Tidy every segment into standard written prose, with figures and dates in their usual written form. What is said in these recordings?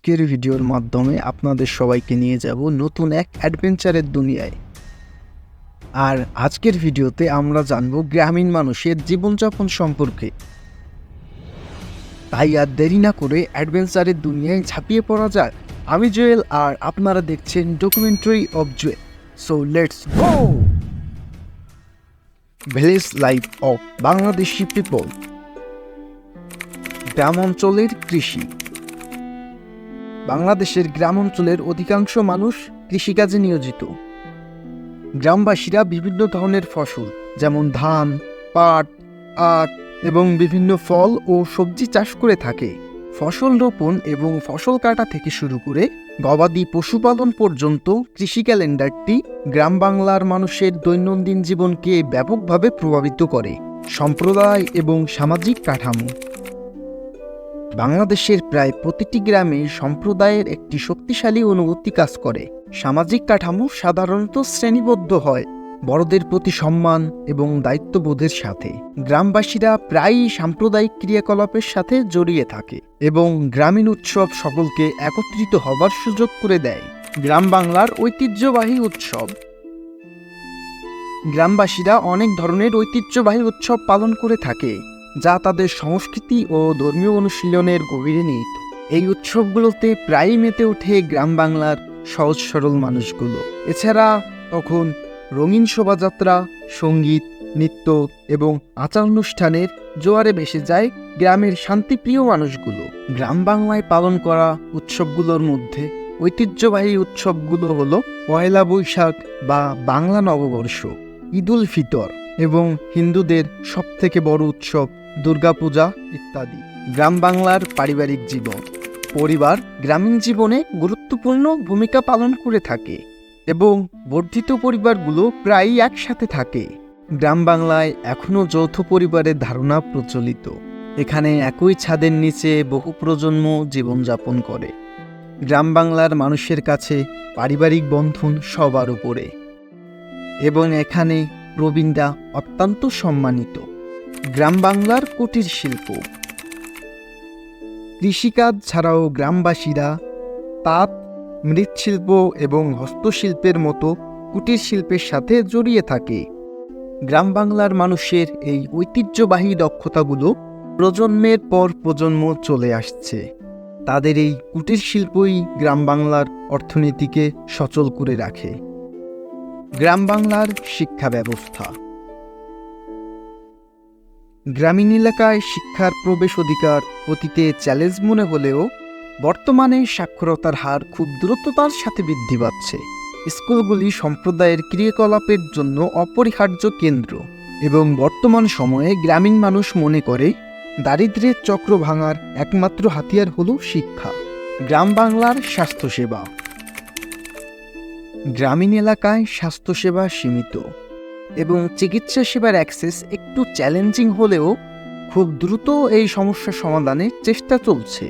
আজকের ভিডিওর মাধ্যমে আপনাদের সবাইকে নিয়ে যাব নতুন এক অ্যাডভেঞ্চারের দুনিয়ায়। আর আজকের ভিডিওতে আমরা জানব গ্রামীণ মানুষের জীবনযাপন সম্পর্কে। তাই আর দেরি না করে অ্যাডভেঞ্চারের দুনিয়ায় ঝাঁপিয়ে পড়া যাক। আমি জুয়েল আর আপনারা দেখছেন documentary of Jewel. So let's go. Village life of Bangladeshi people. গ্রাম অঞ্চলের কৃষি। বাংলাদেশের গ্রাম অঞ্চলের অধিকাংশ মানুষ কৃষিকাজে নিয়োজিত। গ্রামবাসীরা বিভিন্ন ধরনের ফসল যেমন ধান, পাট, আখ এবং বিভিন্ন ফল ও সবজি চাষ করে থাকে। ফসল রোপণ এবং ফসল কাটা থেকে শুরু করে গবাদি পশুপালন পর্যন্ত কৃষি ক্যালেন্ডারটি গ্রাম বাংলার মানুষের দৈনন্দিন জীবনকে ব্যাপকভাবে প্রভাবিত করে। সম্প্রদায় এবং সামাজিক কাঠামো। বাংলাদেশের প্রায় প্রতিটি গ্রামে সম্প্রদায়ের একটি শক্তিশালী অনুভূতি কাজ করে। সামাজিক কাঠামো সাধারণত শ্রেণীবদ্ধ হয় বড়দের প্রতি সম্মান এবং দায়িত্ববোধের সাথে। গ্রামবাসীরা প্রায়ই সাম্প্রদায়িক ক্রিয়াকলাপের সাথে জড়িয়ে থাকে এবং গ্রামীণ উৎসব সকলকে একত্রিত হবার সুযোগ করে দেয়। গ্রাম বাংলার ঐতিহ্যবাহী উৎসব। গ্রামবাসীরা অনেক ধরনের ঐতিহ্যবাহী উৎসব পালন করে থাকে, যা তাদের সংস্কৃতি ও ধর্মীয় অনুশীলনের গভীরে নিহিত। এই উৎসবগুলোতে প্রায়ই মেতে ওঠে গ্রাম বাংলার সহজ সরল মানুষগুলো। এছাড়া তখন রঙিন শোভাযাত্রা, সঙ্গীত, নৃত্য এবং আচার অনুষ্ঠানের জোয়ারে ভেসে যায় গ্রামের শান্তিপ্রিয় মানুষগুলো। গ্রাম বাংলায় পালন করা উৎসবগুলোর মধ্যে ঐতিহ্যবাহী উৎসবগুলো হলো পয়লা বৈশাখ বা বাংলা নববর্ষ, ঈদ উল ফিতর এবং হিন্দুদের সবথেকে বড় উৎসব দুর্গাপূজা ইত্যাদি। গ্রাম বাংলার পারিবারিক জীবন। পরিবার গ্রামীণ জীবনে গুরুত্বপূর্ণ ভূমিকা পালন করে থাকে এবং বর্ধিত পরিবারগুলো প্রায়ই একসাথে থাকে। গ্রাম বাংলায় এখনও যৌথ পরিবারের ধারণা প্রচলিত। এখানে একই ছাদের নিচে বহু প্রজন্ম জীবনযাপন করে। গ্রাম বাংলার মানুষের কাছে পারিবারিক বন্ধন সবার উপরে এবং এখানে প্রবীণরা অত্যন্ত সম্মানিত। গ্রাম বাংলার কুটির শিল্প। কৃষিকাজ ছাড়াও গ্রামবাসীরা তাঁত, মৃৎশিল্প এবং হস্তশিল্পের মতো কুটির শিল্পের সাথে জড়িয়ে থাকে। গ্রাম বাংলার মানুষের এই ঐতিহ্যবাহী দক্ষতাগুলো প্রজন্মের পর প্রজন্ম চলে আসছে। তাদের এই কুটির শিল্পই গ্রাম বাংলার অর্থনীতিকে সচল করে রাখে। গ্রাম বাংলার শিক্ষা ব্যবস্থা। গ্রামীণ এলাকায় শিক্ষার প্রবেশ অধিকার অতীতে চ্যালেঞ্জ মনে হলেও বর্তমানে সাক্ষরতার হার খুব দ্রুততার সাথে বৃদ্ধি পাচ্ছে। স্কুলগুলি সম্প্রদায়ের ক্রিয়াকলাপের জন্য অপরিহার্য কেন্দ্র এবং বর্তমান সময়ে গ্রামীণ মানুষ মনে করে দারিদ্র্যের চক্র ভাঙার একমাত্র হাতিয়ার হল শিক্ষা। গ্রাম বাংলার স্বাস্থ্যসেবা। গ্রামীণ এলাকায় স্বাস্থ্যসেবা সীমিত এবং চিকিৎসা সেবার অ্যাক্সেস একটু চ্যালেঞ্জিং হলেও খুব দ্রুত এই সমস্যা সমাধানের চেষ্টা চলছে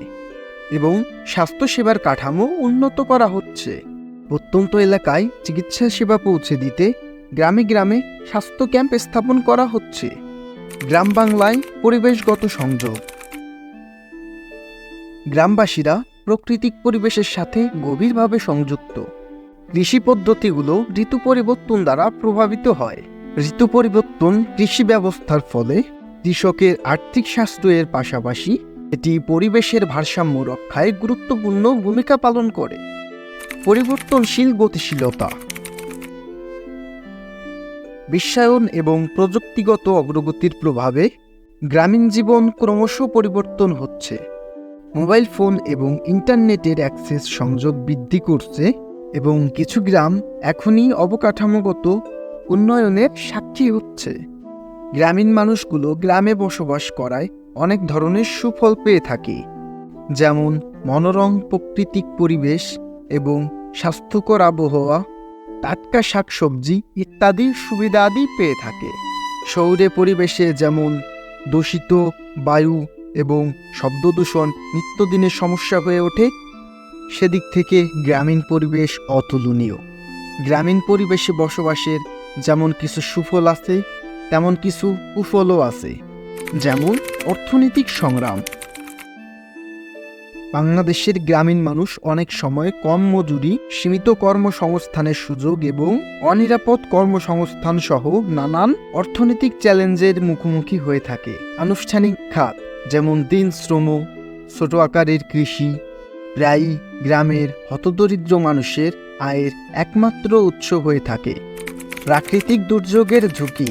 এবং স্বাস্থ্যসেবার কাঠামো উন্নত করা হচ্ছে। প্রত্যন্ত এলাকায় চিকিৎসা সেবা পৌঁছে দিতে গ্রামে গ্রামে স্বাস্থ্য ক্যাম্প স্থাপন করা হচ্ছে। গ্রাম বাংলায় পরিবেশগত সংযোগ। গ্রামবাসীরা প্রাকৃতিক পরিবেশের সাথে গভীরভাবে সংযুক্ত। কৃষি পদ্ধতিগুলো ঋতু পরিবর্তন দ্বারা প্রভাবিত হয়। ঋতু পরিবর্তন কৃষি ব্যবস্থার ফলে কৃষকের আর্থিক সাশ্রয়ের পাশাপাশি এটি পরিবেশের ভারসাম্য রক্ষায় গুরুত্বপূর্ণ ভূমিকা পালন করে। পরিবর্তনশীল গতিশীলতা। বিশ্বায়ন এবং প্রযুক্তিগত অগ্রগতির প্রভাবে গ্রামীণ জীবন ক্রমশ পরিবর্তন হচ্ছে। মোবাইল ফোন এবং ইন্টারনেটের অ্যাক্সেস সংযোগ বৃদ্ধি করছে এবং কিছু গ্রাম এখনই অবকাঠামোগত উন্নয়নের সাক্ষী হচ্ছে। গ্রামীণ মানুষগুলো গ্রামে বসবাস করায় অনেক ধরনের সুফল পেয়ে থাকে, যেমন মনোরম প্রাকৃতিক পরিবেশ এবং স্বাস্থ্যকর আবহাওয়া, টাটকা শাকসবজি ইত্যাদির সুবিধাদি পেয়ে থাকে। শহুরে পরিবেশে যেমন দূষিত বায়ু এবং শব্দ দূষণ নিত্যদিনের সমস্যা হয়ে ওঠে, সেদিক থেকে গ্রামীণ পরিবেশ অতুলনীয়। গ্রামীণ পরিবেশে বসবাসের যেমন কিছু সুফল আছে, তেমন কিছু কুফলও আছে, যেমন অর্থনৈতিক সংগ্রাম। বাংলাদেশের গ্রামীণ মানুষ অনেক সময় কম মজুরি, সীমিত কর্মসংস্থানের সুযোগ এবং অনিরাপদ কর্মসংস্থান সহ নানান অর্থনৈতিক চ্যালেঞ্জের মুখোমুখি হয়ে থাকে। আনুষ্ঠানিক খাত যেমন দিন শ্রম, ছোট আকারের কৃষি প্রায়ই গ্রামের হতদরিদ্র মানুষের আয়ের একমাত্র উৎস হয়ে থাকে। প্রাকৃতিক দুর্যোগের ঝুঁকি।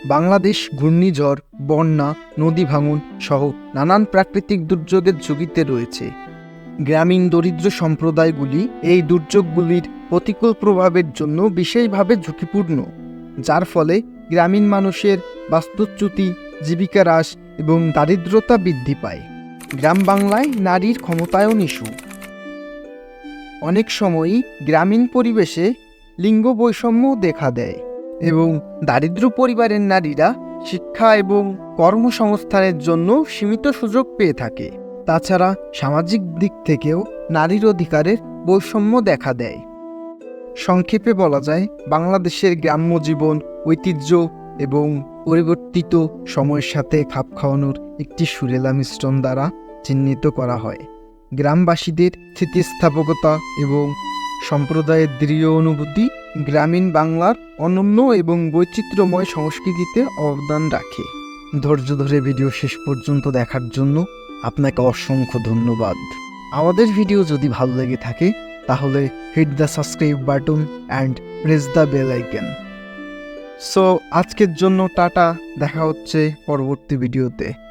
বাংলাদেশ ঘূর্ণিঝড়, বন্যা, নদী ভাঙন সহ নানান প্রাকৃতিক দুর্যোগের ঝুঁকিতে রয়েছে। গ্রামীণ দরিদ্র সম্প্রদায়গুলি এই দুর্যোগগুলির প্রতিকূল প্রভাবের জন্য বিশেষভাবে ঝুঁকিপূর্ণ, যার ফলে গ্রামীণ মানুষের বাস্তুচ্যুতি, জীবিকা হ্রাস এবং দারিদ্রতা বৃদ্ধি পায়। গ্রাম বাংলায় নারীর ক্ষমতায়ন ইস্যু। অনেক সময়ই গ্রামীণ পরিবেশে লিঙ্গ বৈষম্য দেখা দেয় এবং দারিদ্র পরিবারের নারীরা শিক্ষা এবং কর্মসংস্থানের জন্য সীমিত সুযোগ পেয়ে থাকে। তাছাড়া সামাজিক দিক থেকেও নারীর অধিকারের বৈষম্য দেখা দেয়। সংক্ষেপে বলা যায়, বাংলাদেশের গ্রাম্য জীবন ঐতিহ্য এবং পরিবর্তিত সময়ের সাথে খাপ খাওয়ানোর একটি সুরেলা মিশ্রণ দ্বারা চিহ্নিত করা হয়। গ্রামবাসীদের স্থিতিস্থাপকতা এবং সম্প্রদায়ের দৃঢ় অনুভূতি গ্রামীণ বাংলার অনন্য এবং বৈচিত্র্যময় সংস্কৃতিতে অবদান রাখে। ধৈর্য ধরে ভিডিও শেষ পর্যন্ত দেখার জন্য আপনাকে অসংখ্য ধন্যবাদ। আমাদের ভিডিও যদি ভালো লেগে থাকে তাহলে hit the subscribe button and press the bell icon. So আজকের জন্য টাটা, দেখা হচ্ছে পরবর্তী ভিডিওতে।